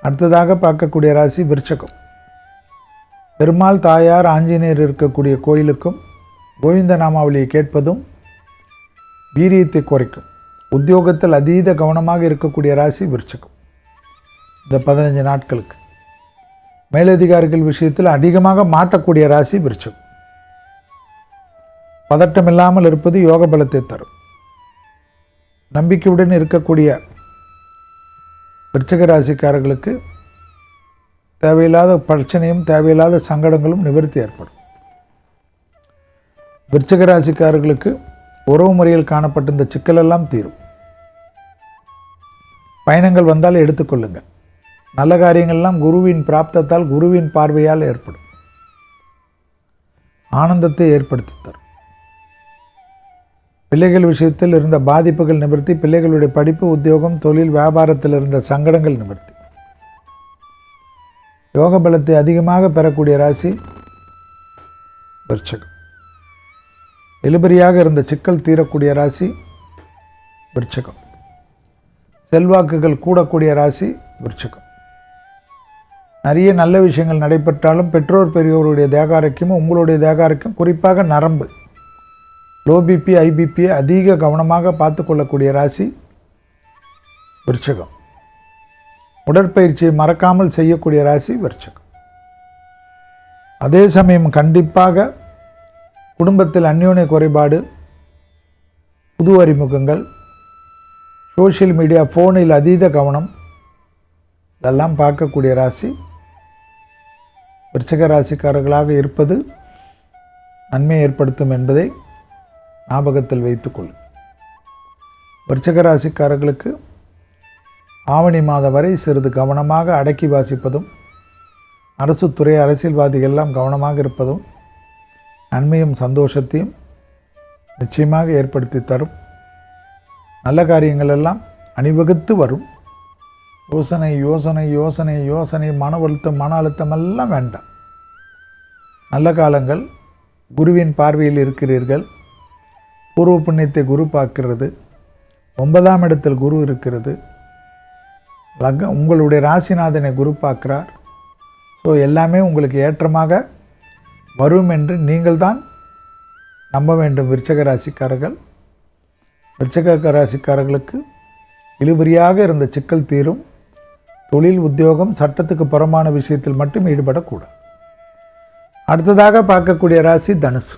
அடுத்ததாக பார்க்கக்கூடிய ராசி விருச்சகம். பெருமாள் தாயார் ஆஞ்சநேயர் இருக்கக்கூடிய கோயிலுக்கும் கோவிந்த நாமாவளியை கேட்பதும் வீரியத்தை குறைக்கும். உத்தியோகத்தில் அதீத கவனமாக இருக்கக்கூடிய ராசி விருச்சகம். இந்த 15 நாட்களுக்கு மேலதிகாரிகள் விஷயத்தில் அதிகமாக மாட்டக்கூடிய ராசி விருச்சகம். பதட்டம் இல்லாமல் இருப்பது யோக பலத்தை தரும். நம்பிக்கையுடன் இருக்கக்கூடிய விருச்சிக ராசிக்காரர்களுக்கு தேவையில்லாத பிரச்சனையும் தேவையில்லாத சங்கடங்களும் நிவர்த்தி ஏற்படும். விருச்சிக ராசிக்காரர்களுக்கு உறவு முறையில் காணப்பட்ட இந்த சிக்கலெல்லாம் தீரும். பயணங்கள் வந்தால் எடுத்துக்கொள்ளுங்கள். நல்ல காரியங்கள்லாம் குருவின் பிராப்தத்தால் குருவின் பார்வையால் ஏற்படும். ஆனந்தத்தை ஏற்படுத்தி தரும். பிள்ளைகள் விஷயத்தில் இருந்த பாதிப்புகள் நிவர்த்தி, பிள்ளைகளுடைய படிப்பு, உத்தியோகம், தொழில், வியாபாரத்தில் இருந்த சங்கடங்கள் நிவர்த்தி. யோக பலத்தை அதிகமாக பெறக்கூடிய ராசி விருச்சிகம். இழுபறியாக இருந்த சிக்கல் தீரக்கூடிய ராசி விருச்சிகம். செல்வாக்குகள் கூடக்கூடிய ராசி விருச்சிகம். நிறைய நல்ல விஷயங்கள் நடைபெற்றாலும் பெற்றோர் பெரியோருடைய தேகாரக்கியமும் உங்களுடைய தேகாரக்கியம், குறிப்பாக நரம்பு, லோ பிபி ஐபிபியை அதிக கவனமாக பார்த்து கொள்ளக்கூடிய ராசி விருச்சிகம். உடற்பயிற்சியை மறக்காமல் செய்யக்கூடிய ராசி விருச்சிகம். அதே சமயம் கண்டிப்பாக குடும்பத்தில் அந்யோன்ய குறைபாடு, புது அறிமுகங்கள், சோஷியல் மீடியா, ஃபோனில் அதீத கவனம், இதெல்லாம் பார்க்கக்கூடிய ராசி விருச்சிக ராசிக்காரர்களாக இருப்பது நன்மை ஏற்படுத்தும் என்பதை ஞாபகத்தில் வைத்துக்கொள்ளும். விருச்சிக ராசிக்காரர்களுக்கு ஆவணி மாதம் வரை சிறிது கவனமாக அடக்கி வாசிப்பதும், அரசு துறை அரசியல்வாதிகள் எல்லாம் கவனமாக இருப்பதும் நன்மையும் சந்தோஷத்தையும் நிச்சயமாக ஏற்படுத்தி தரும். நல்ல காரியங்கள் எல்லாம் அணிவகுத்து வரும். யோசனை யோசனை யோசனை யோசனை, மன அழுத்தம் மன அழுத்தம் எல்லாம் வேண்டாம். நல்ல காலங்கள். குருவின் பார்வையில் இருக்கிறீர்கள். பூர்வ புண்ணியத்தை குரு பார்க்கிறது. 9ஆம் இடத்தில் குரு இருக்கிறது. உங்களுடைய ராசிநாதனை குரு பார்க்கிறார். ஸோ எல்லாமே உங்களுக்கு ஏற்றமாக வரும் என்று நீங்கள் தான் நம்ப வேண்டும். விருச்சிக ராசிக்காரர்கள், விருச்சிக ராசிக்காரர்களுக்கு இழுபறியாக இருந்த சிக்கல் தீரும். தொழில், உத்தியோகம், சட்டத்துக்கு புறமான விஷயத்தில் மட்டும் ஈடுபடக்கூடாது. அடுத்ததாக பார்க்கக்கூடிய ராசி தனுசு.